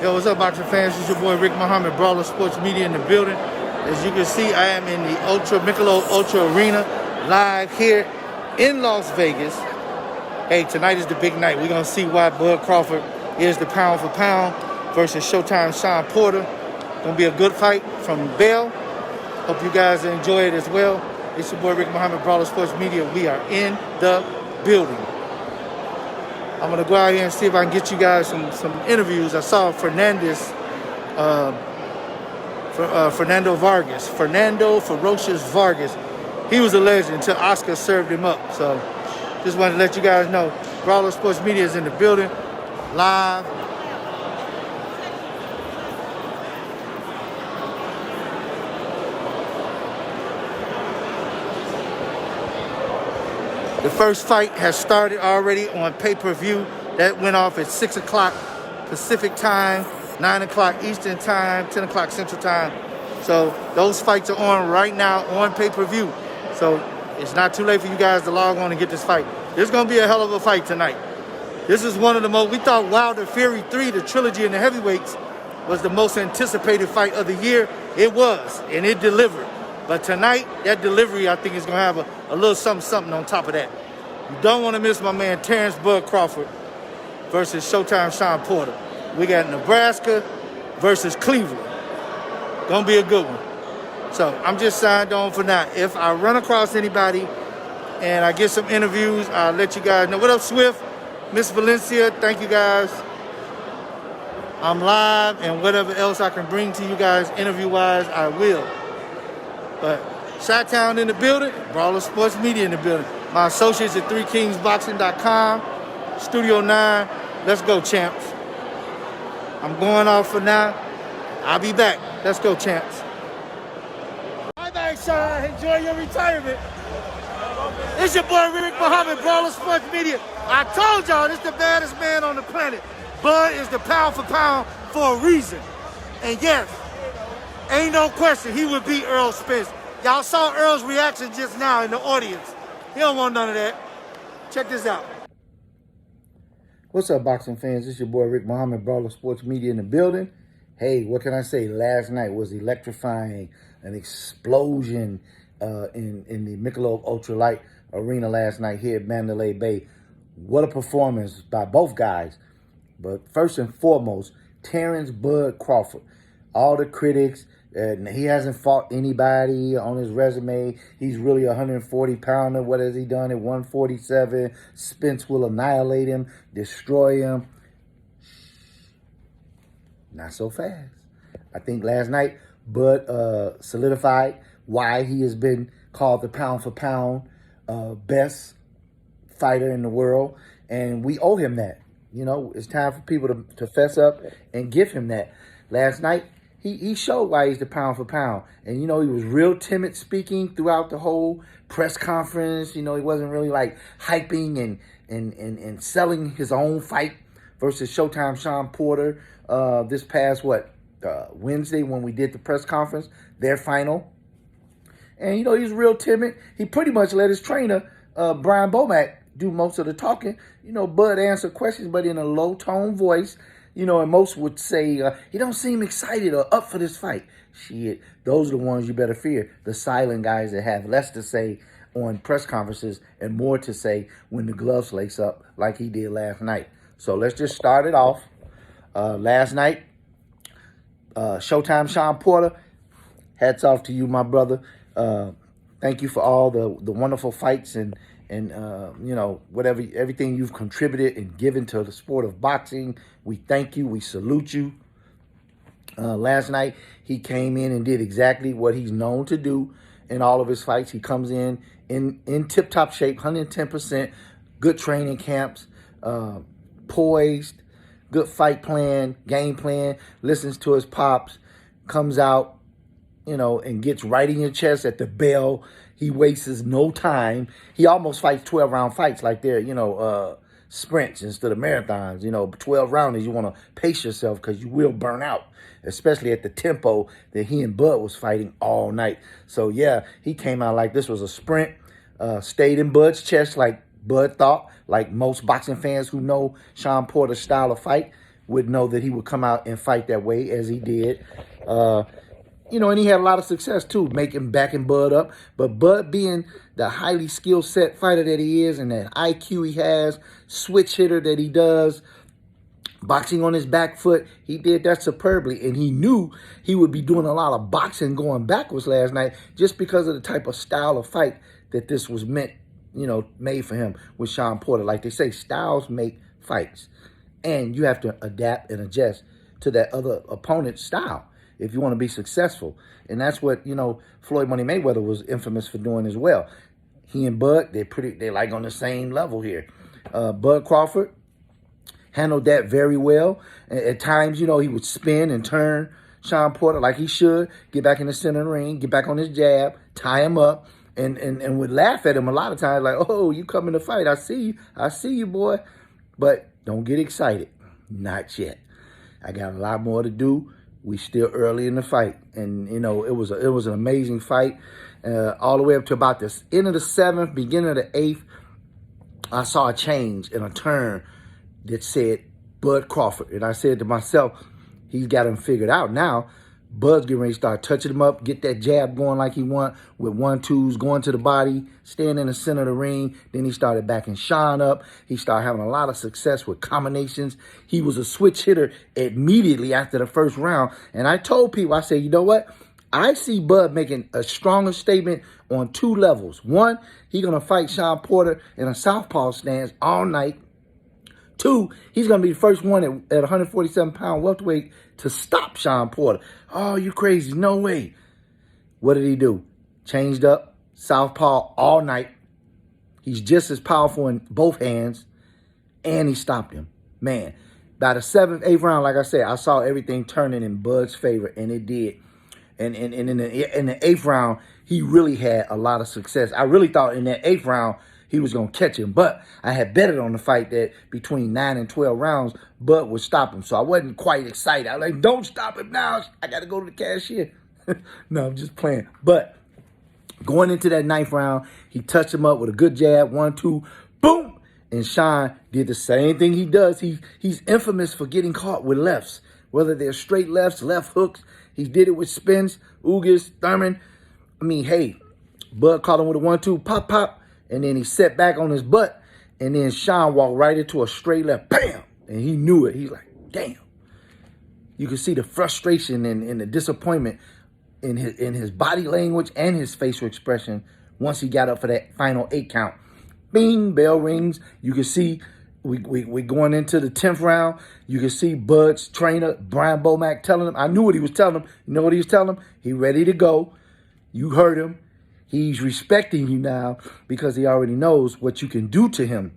Yo, what's up, boxing fans? It's your boy Rick Muhammad, Brawler Sports Media in the building. As you can see, I am in the Michelob Ultra Arena, live here in Las Vegas. Hey, tonight is the big night. We're going to see why Bud Crawford is the pound for pound versus Showtime Shawn Porter. Going to be a good fight from Bell. Hope you guys enjoy it as well. It's your boy Rick Muhammad, Brawler Sports Media. We are in the building. I'm going to go out here and see if I can get you guys some interviews. I saw Fernando Ferocious Vargas. He was a legend until Oscar served him up. So just wanted to let you guys know, Brawler Sports Media is in the building, live. The first fight has started already on pay-per-view. That went off at 6 o'clock Pacific time, 9 o'clock Eastern time, 10 o'clock Central time. So those fights are on right now on pay-per-view. So it's not too late for you guys to log on and get this fight. There's going to be a hell of a fight tonight. This is one of the most, we thought Wilder Fury 3, the trilogy in the heavyweights, was the most anticipated fight of the year. It was, and it delivered. But tonight, that delivery, I think, is going to have a little something on top of that. You don't want to miss my man Terence Bud Crawford versus Showtime Shawn Porter. We got Nebraska versus Cleveland. Going to be a good one. So I'm just signed on for now. If I run across anybody and I get some interviews, I'll let you guys know. What up, Swift? Miss Valencia, thank you guys. I'm live, and whatever else I can bring to you guys interview-wise, I will. But Chi-Town in the building, Brawler Sports Media in the building. My associates at 3kingsboxing.com, Studio 9. Let's go, champs. I'm going off for now. I'll be back. Let's go, champs. Bye-bye, Shawn. Enjoy your retirement. It's your boy, Rick Muhammad, Brawler Sports Media. I told y'all, this is the baddest man on the planet. Bud is the pound for pound for a reason. And yes, ain't no question, he would beat Earl Spence. Y'all saw Earl's reaction just now in the audience. He don't want none of that. Check this out. What's up, boxing fans? It's your boy, Rick Muhammad, Brawler Sports Media in the building. Hey, what can I say? Last night was electrifying, an explosion in the Michelob Ultra Light Arena last night here at Mandalay Bay. What a performance by both guys. But first and foremost, Terence Bud Crawford. All the critics, he hasn't fought anybody on his resume. He's really a 140-pounder. What has he done at 147? Spence will annihilate him, destroy him. Not so fast. I think last night, Bud solidified why he has been called the pound-for-pound best fighter in the world. And we owe him that. You know, it's time for people to fess up and give him that. Last night, he showed why he's the pound for pound. And, you know, he was real timid speaking throughout the whole press conference. You know, he wasn't really like hyping and selling his own fight versus Showtime Shawn Porter this past, Wednesday when we did the press conference, their final. And, you know, he's real timid. He pretty much let his trainer, Brian Bomack, do most of the talking. You know, Bud answered questions, but in a low-tone voice. You know, and most would say, he don't seem excited or up for this fight. Shit, those are the ones you better fear. The silent guys that have less to say on press conferences and more to say when the gloves lace up like he did last night. So let's just start it off. Last night, Showtime Shawn Porter, hats off to you, my brother. Thank you for all the wonderful fights and you know, everything you've contributed and given to the sport of boxing. We thank you. We salute you. Last night, he came in and did exactly what he's known to do in all of his fights. He comes in tip-top shape, 110%, good training camps, poised, good fight plan, game plan, listens to his pops, comes out, you know, and gets right in your chest at the bell. He wastes no time. He almost fights 12-round fights like they're, you know, sprints instead of marathons. You know, 12 rounders, you want to pace yourself because you will burn out, especially at the tempo that he and Bud was fighting all night. So, yeah, he came out like this was a sprint, stayed in Bud's chest like Bud thought, like most boxing fans who know Shawn Porter's style of fight. would know that he would come out and fight that way as he did. And he had a lot of success too, backing Bud up. But Bud being the highly skill set fighter that he is and that IQ he has, switch hitter that he does, boxing on his back foot, he did that superbly. And he knew he would be doing a lot of boxing going backwards last night just because of the type of style of fight that this was made for him with Shawn Porter. Like they say, styles make fights. And you have to adapt and adjust to that other opponent's style if you want to be successful. And that's what, Floyd Money Mayweather was infamous for doing as well. He and Bud, they're like on the same level here. Bud Crawford handled that very well. At times, he would spin and turn Shawn Porter like he should, get back in the center of the ring, get back on his jab, tie him up, and would laugh at him a lot of times like, oh, you coming to fight. I see you, boy. But don't get excited. Not yet. I got a lot more to do. We still early in the fight. And, it was an amazing fight. All the way up to about the end of the 7th, beginning of the 8th, I saw a change and a turn that said Bud Crawford. And I said to myself, he's got him figured out now. Bud's getting ready to start touching him up, get that jab going like he want, with 1-2s, going to the body, staying in the center of the ring. Then he started backing Shawn up. He started having a lot of success with combinations. He was a switch hitter immediately after the first round. And I told people, I said, you know what? I see Bud making a stronger statement on 2 levels. 1, he's going to fight Shawn Porter in a southpaw stance all night. 2, he's going to be the first one at 147-pound welterweight to stop Shawn Porter. Oh, you crazy. No way. What did he do? Changed up, southpaw all night. He's just as powerful in both hands, and he stopped him. Man, by the 7th, 8th round, like I said, I saw everything turning in Bud's favor, and it did. And in the 8th round, he really had a lot of success. I really thought in that 8th round, he was going to catch him. But I had betted on the fight that between 9 and 12 rounds, Bud would stop him. So I wasn't quite excited. I was like, don't stop him now. I got to go to the cashier. No, I'm just playing. But going into that 9th round, he touched him up with a good jab, 1-2, boom. And Shawn did the same thing he does. He's infamous for getting caught with lefts, whether they're straight lefts, left hooks. He did it with spins, Ugas, Thurman. I mean, hey, Bud caught him with a 1-2, pop, pop. And then he sat back on his butt, and then Shawn walked right into a straight left, bam! And he knew it. He's like, damn. You could see the frustration and the disappointment in his body language and his facial expression once he got up for that final 8 count. Bing, bell rings. You can see we going into the 10th round. You can see Bud's trainer, Brian Bomack, telling him. I knew what he was telling him. You know what he was telling him? He ready to go. You heard him. He's respecting you now because he already knows what you can do to him.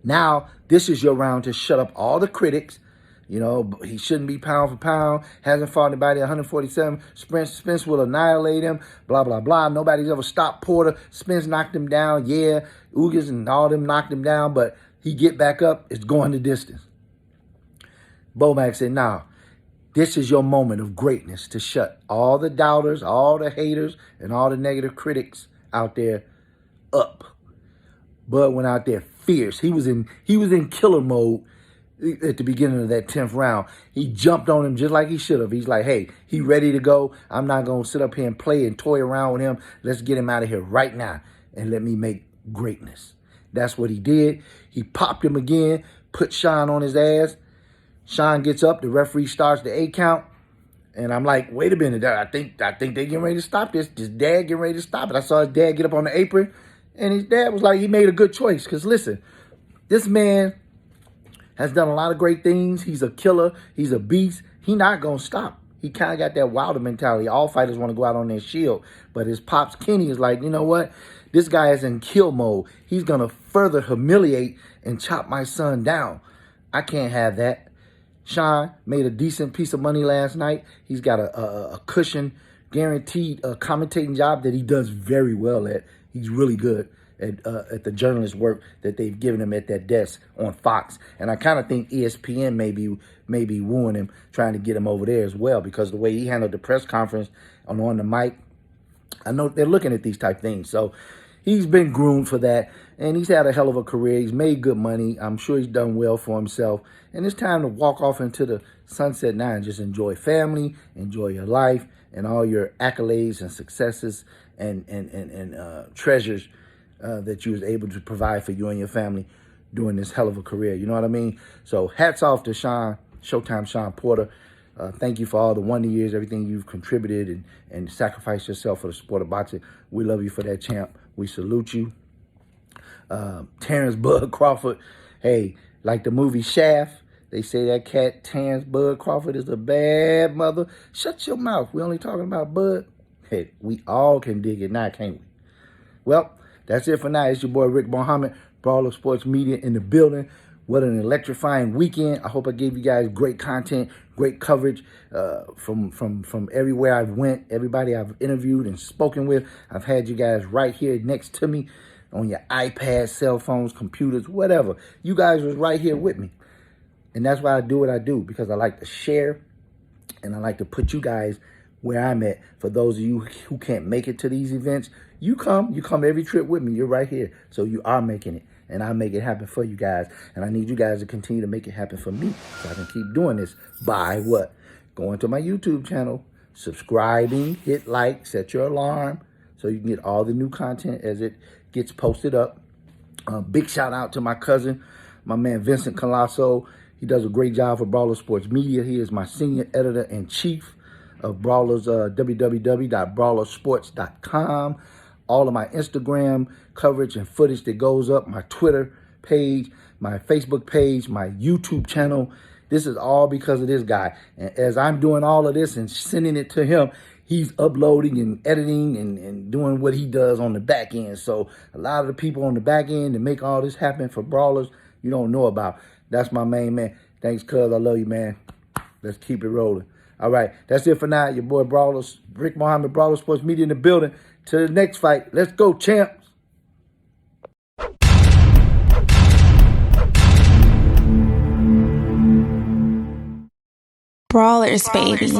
Now, this is your round to shut up all the critics. He shouldn't be pound for pound. Hasn't fought anybody at 147. Spence will annihilate him. Blah, blah, blah. Nobody's ever stopped Porter. Spence knocked him down. Yeah, Ugas and all them knocked him down. But he get back up. It's going the distance. Bomack said, nah. This is your moment of greatness to shut all the doubters, all the haters, and all the negative critics out there up. Bud went out there fierce. He was in killer mode at the beginning of that 10th round. He jumped on him just like he should have. He's like, hey, he ready to go. I'm not going to sit up here and play and toy around with him. Let's get him out of here right now and let me make greatness. That's what he did. He popped him again, put Shawn on his ass. Shawn gets up, the referee starts the 8 count, and I'm like, wait a minute, I think they getting ready to stop this. His dad getting ready to stop it. I saw his dad get up on the apron, and his dad was like, he made a good choice. Because listen, this man has done a lot of great things. He's a killer. He's a beast. He not going to stop. He kind of got that Wilder mentality. All fighters want to go out on their shield. But his pops, Kenny, is like, you know what? This guy is in kill mode. He's going to further humiliate and chop my son down. I can't have that. Shawn made a decent piece of money last night. He's got a cushion, guaranteed commentating job that he does very well at. He's really good at the journalist work that they've given him at that desk on Fox. And I kind of think ESPN may be wooing him, trying to get him over there as well, because the way he handled the press conference on the mic, I know they're looking at these type things. So he's been groomed for that, and he's had a hell of a career. He's made good money. I'm sure he's done well for himself. And it's time to walk off into the sunset now and just enjoy family, enjoy your life, and all your accolades and successes and treasures that you was able to provide for you and your family during this hell of a career. You know what I mean? So hats off to Shawn, Showtime Shawn Porter. Thank you for all the wonder years, everything you've contributed and sacrificed yourself for the sport of boxing. We love you for that, champ. We salute you. Terence Bud Crawford. Hey, like the movie Shaft, they say that cat Terence Bud Crawford is a bad mother. Shut your mouth. We only talking about Bud. Hey, we all can dig it now, can't we? Well, that's it for now. It's your boy Rick Muhammad, Brawler Sports Media in the building. What an electrifying weekend. I hope I gave you guys great content, great coverage from everywhere I've went, everybody I've interviewed and spoken with. I've had you guys right here next to me on your iPads, cell phones, computers, whatever. You guys was right here with me. And that's why I do what I do, because I like to share and I like to put you guys where I'm at. For those of you who can't make it to these events, you come every trip with me. You're right here. So you are making it. And I make it happen for you guys. And I need you guys to continue to make it happen for me so I can keep doing this by what? Going to my YouTube channel, subscribing, hit like, set your alarm so you can get all the new content as it gets posted up. Big shout out to my cousin, my man Vincent Colasso. He does a great job for Brawler Sports Media. He is my senior editor-in-chief of Brawlers, www.brawlersports.com. All of my Instagram coverage and footage that goes up, my Twitter page, my Facebook page, my YouTube channel. This is all because of this guy. And as I'm doing all of this and sending it to him, he's uploading and editing and doing what he does on the back end. So a lot of the people on the back end that make all this happen for Brawlers, you don't know about. That's my main man. Thanks, cuz. I love you, man. Let's keep it rolling. All right, that's it for now. Your boy Brawlers, Rick Muhammad, Brawler Sports Media in the building. To the next fight. Let's go, champs. Brawlers, baby.